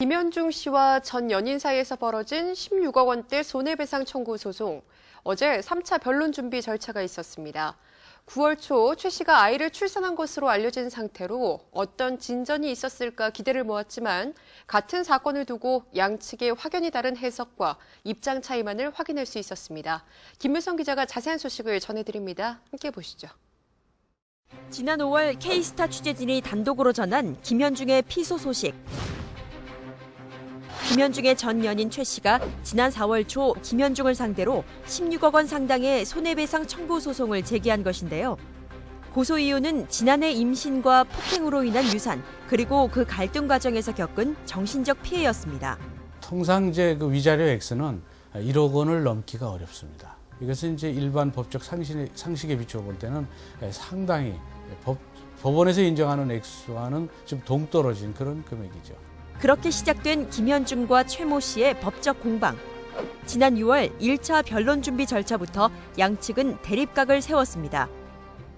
김현중 씨와 전 연인 사이에서 벌어진 16억 원대 손해배상 청구 소송. 어제 3차 변론 준비 절차가 있었습니다. 9월 초 최 씨가 아이를 출산한 것으로 알려진 상태로 어떤 진전이 있었을까 기대를 모았지만 같은 사건을 두고 양측의 확연히 다른 해석과 입장 차이만을 확인할 수 있었습니다. 김무성 기자가 자세한 소식을 전해드립니다. 함께 보시죠. 지난 5월 K스타 취재진이 단독으로 전한 김현중의 피소 소식. 김현중의 전 연인 최 씨가 지난 4월 초 김현중을 상대로 16억 원 상당의 손해배상 청구 소송을 제기한 것인데요. 고소 이유는 지난해 임신과 폭행으로 인한 유산, 그리고 그 갈등 과정에서 겪은 정신적 피해였습니다. 통상 이제 그 위자료 액수는 1억 원을 넘기가 어렵습니다. 이것은 이제 일반 법적 상식에 비추어 볼 때는 상당히 법원에서 인정하는 액수와는 좀 동떨어진 그런 금액이죠. 그렇게 시작된 김현중과 최모 씨의 법적 공방. 지난 6월 1차 변론 준비 절차부터 양측은 대립각을 세웠습니다.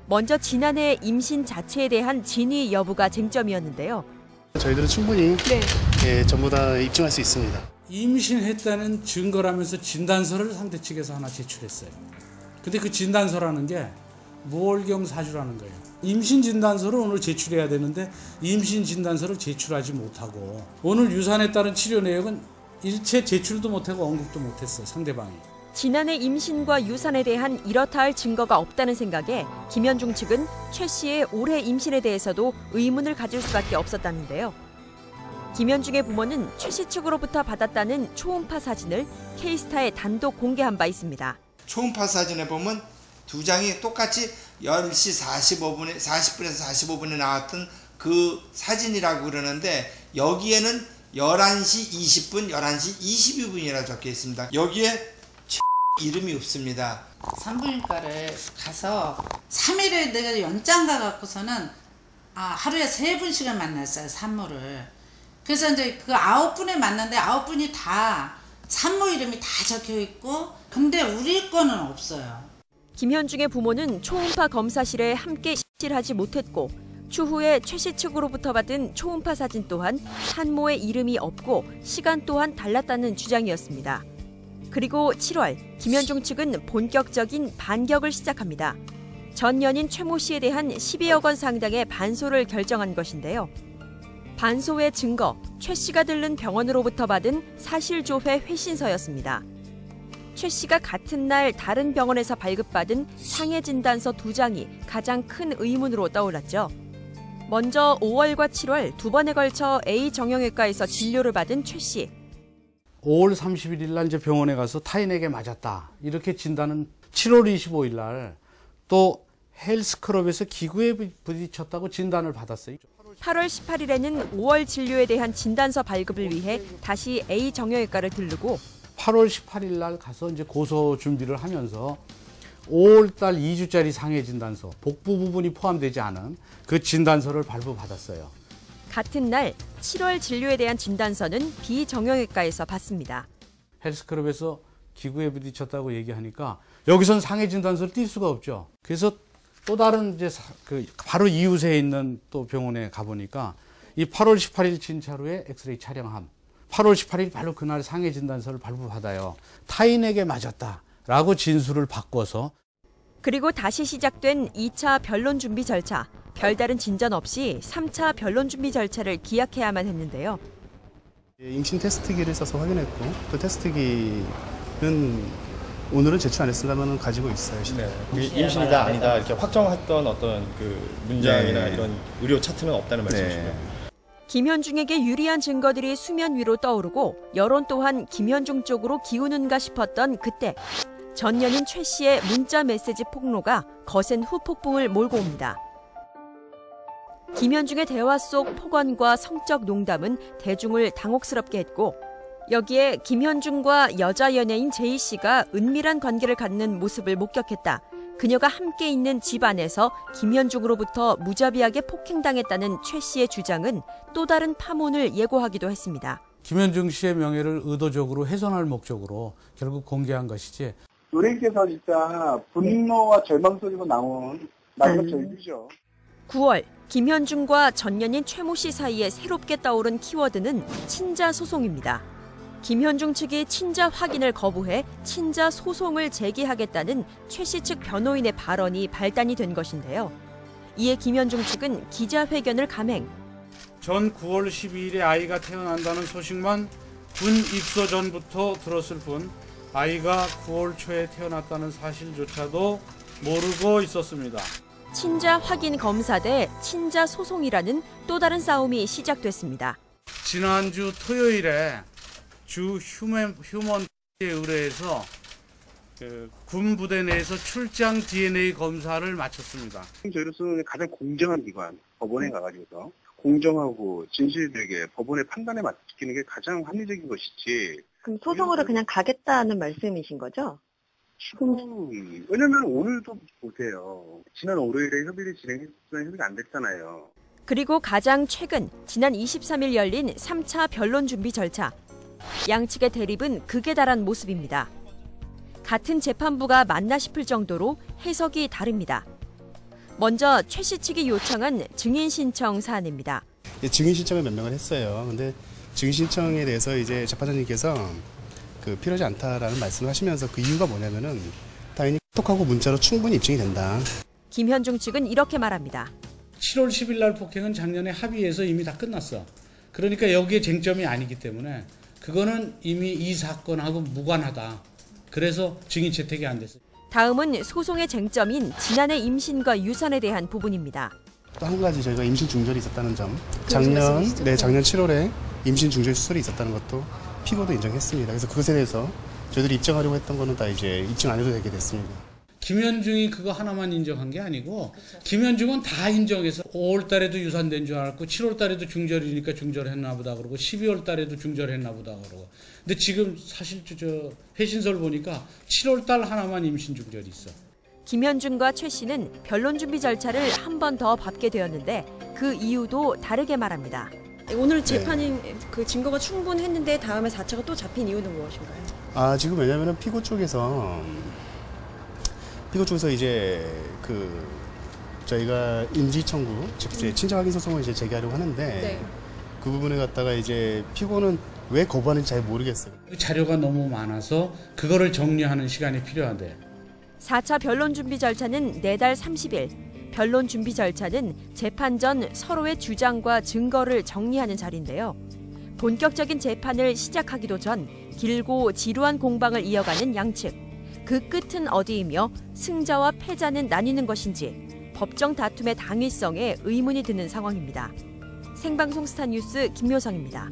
먼저 지난해 임신 자체에 대한 진위 여부가 쟁점이었는데요. 저희들은 충분히 전부 다 입증할 수 있습니다. 임신했다는 증거라면서 진단서를 상대 측에서 하나 제출했어요. 근데 그 진단서라는 게 무월경 사주라는 거예요. 임신 진단서를 오늘 제출해야 되는데 임신 진단서를 제출하지 못하고 오늘 유산에 따른 치료 내역은 일체 제출도 못하고 언급도 못했어요, 상대방이. 지난해 임신과 유산에 대한 이렇다 할 증거가 없다는 생각에 김현중 측은 최 씨의 올해 임신에 대해서도 의문을 가질 수밖에 없었다는데요. 김현중의 부모는 최 씨 측으로부터 받았다는 초음파 사진을 K스타에 단독 공개한 바 있습니다. 초음파 사진에 보면 두 장이 똑같이 10시 40분에서 45분에 나왔던 그 사진이라고 그러는데 여기에는 11시 20분, 11시 22분이라 적혀 있습니다. 여기에 이름이 없습니다. 산부인과를 가서 3일을 내가 연장 가갖고서는 하루에 3분씩을 만났어요, 산모를. 그래서 이제 그 9분에 만났는데 9분이 다 산모 이름이 다 적혀 있고 근데 우리 거는 없어요. 김현중의 부모는 초음파 검사실에 함께 실하지 못했고 추후에 최 씨 측으로부터 받은 초음파 사진 또한 산모의 이름이 없고 시간 또한 달랐다는 주장이었습니다. 그리고 7월 김현중 측은 본격적인 반격을 시작합니다. 전 연인 최모 씨에 대한 12억 원 상당의 반소를 결정한 것인데요. 반소의 증거, 최 씨가 들른 병원으로부터 받은 사실조회 회신서였습니다. 최 씨가 같은 날 다른 병원에서 발급받은 상해진단서 2장이 가장 큰 의문으로 떠올랐죠. 먼저 5월과 7월 두 번에 걸쳐 A 정형외과에서 진료를 받은 최 씨. 5월 31일 날 이제 병원에 가서 타인에게 맞았다. 이렇게 진단은 7월 25일 날 또 헬스클럽에서 기구에 부딪혔다고 진단을 받았어요. 8월 18일에는 5월 진료에 대한 진단서 발급을 위해 다시 A 정형외과를 들르고 8월 18일 날 가서 이제 고소 준비를 하면서 5월 달 2주짜리 상해 진단서, 복부 부분이 포함되지 않은 그 진단서를 발부받았어요. 같은 날 7월 진료에 대한 진단서는 B 정형외과에서 받습니다. 헬스클럽에서 기구에 부딪혔다고 얘기하니까 여기선 상해 진단서를 띌 수가 없죠. 그래서 또 다른 이제 바로 이웃에 있는 또 병원에 가보니까 이 8월 18일 진찰 후에 엑스레이 촬영함. 8월 18일 바로 그날 상해 진단서를 발부받아요. 타인에게 맞았다라고 진술을 바꿔서. 그리고 다시 시작된 2차 변론 준비 절차. 별다른 진전 없이 3차 변론 준비 절차를 기약해야만 했는데요. 임신 테스트기를 써서 확인했고 그 테스트기는 오늘은 제출 안 했습니다만 가지고 있어요. 네. 임신이다 아니다 이렇게 확정했던 어떤 그 문장이나 이런 의료 차트는 없다는 말씀이시죠? 김현중에게 유리한 증거들이 수면 위로 떠오르고 여론 또한 김현중 쪽으로 기우는가 싶었던 그때 전 연인 최 씨의 문자 메시지 폭로가 거센 후폭풍을 몰고 옵니다. 김현중의 대화 속 폭언과 성적 농담은 대중을 당혹스럽게 했고 여기에 김현중과 여자 연예인 제이 씨가 은밀한 관계를 갖는 모습을 목격했다. 그녀가 함께 있는 집 안에서 김현중으로부터 무자비하게 폭행당했다는 최 씨의 주장은 또 다른 파문을 예고하기도 했습니다. 김현중 씨의 명예를 의도적으로 훼손할 목적으로 결국 공개한 것이지. 노래께서 진짜 분노와 절망 속에서 나온 마지막 절규죠. 9월 김현중과 전 연인 최모 씨 사이에 새롭게 떠오른 키워드는 친자 소송입니다. 김현중 측이 친자 확인을 거부해 친자 소송을 제기하겠다는 최 씨 측 변호인의 발언이 발단이 된 것인데요. 이에 김현중 측은 기자회견을 감행. 전 9월 12일에 아이가 태어난다는 소식만 군 입소 전부터 들었을 뿐 아이가 9월 초에 태어났다는 사실조차도 모르고 있었습니다. 친자 확인 검사 대 친자 소송이라는 또 다른 싸움이 시작됐습니다. 지난주 토요일에 주 휴먼에 의뢰해서 군 부대 내에서 출장 DNA 검사를 마쳤습니다. 저희로서는 가장 공정한 기관, 법원에 가가지고서 공정하고 진실되게 법원의 판단에 맡기는 게 가장 합리적인 것이지. 그럼 소송으로 그냥 가겠다는 말씀이신 거죠? 왜냐면 오늘도 보세요. 지난 월요일에 협의를 진행했지만 협의가 안 됐잖아요. 그리고 가장 최근 지난 23일 열린 3차 변론 준비 절차. 양측의 대립은 극에 달한 모습입니다. 같은 재판부가 맞나 싶을 정도로 해석이 다릅니다. 먼저 최 씨 측이 요청한 증인 신청 사안입니다. 증인 신청을 몇 명을 했어요. 근데 증인 신청에 대해서 이제 재판장님께서 필요하지 않다라는 말씀을 하시면서 그 이유가 뭐냐면은 당연히 톡하고 문자로 충분히 입증이 된다. 김현중 측은 이렇게 말합니다. 7월 10일 날 폭행은 작년에 합의해서 이미 다 끝났어. 그러니까 여기에 쟁점이 아니기 때문에 그거는 이미 이 사건하고 무관하다. 그래서 증인 채택이 안 됐어요. 다음은 소송의 쟁점인 지난해 임신과 유산에 대한 부분입니다. 또 한 가지 저희가 임신 중절이 있었다는 점. 작년 7월에 임신 중절 수술이 있었다는 것도 피고도 인정했습니다. 그래서 그것에 대해서 저희들이 입증하려고 했던 거는 다 이제 입증 안 해도 되게 됐습니다. 김현중이 그거 하나만 인정한 게 아니고 김현중은 다 인정해서 5월 달에도 유산된 줄 알았고 7월 달에도 중절이니까 중절했나 보다 그러고 12월 달에도 중절했나 보다 그러고. 근데 지금 사실 저 회신서를 보니까 7월 달 하나만 임신 중절이 있어. 김현중과 최 씨는 변론 준비 절차를 한 번 더 밟게 되었는데 그 이유도 다르게 말합니다. 오늘 재판이 그 증거가 충분했는데 다음에 4차가 또 잡힌 이유는 무엇인가요? 지금 왜냐면은 피고 쪽에서 이제 저희가 인지 청구, 즉 친자 확인 소송을 이제 제기하려고 하는데 그 부분에 갖다가 이제 피고는 왜 거부하는지 잘 모르겠어요. 자료가 너무 많아서 그거를 정리하는 시간이 필요한데. 4차 변론 준비 절차는 내달 30일, 변론 준비 절차는 재판 전 서로의 주장과 증거를 정리하는 자리인데요. 본격적인 재판을 시작하기도 전 길고 지루한 공방을 이어가는 양측. 그 끝은 어디이며 승자와 패자는 나뉘는 것인지 법정 다툼의 당위성에 의문이 드는 상황입니다. 생방송 스타뉴스 김효성입니다.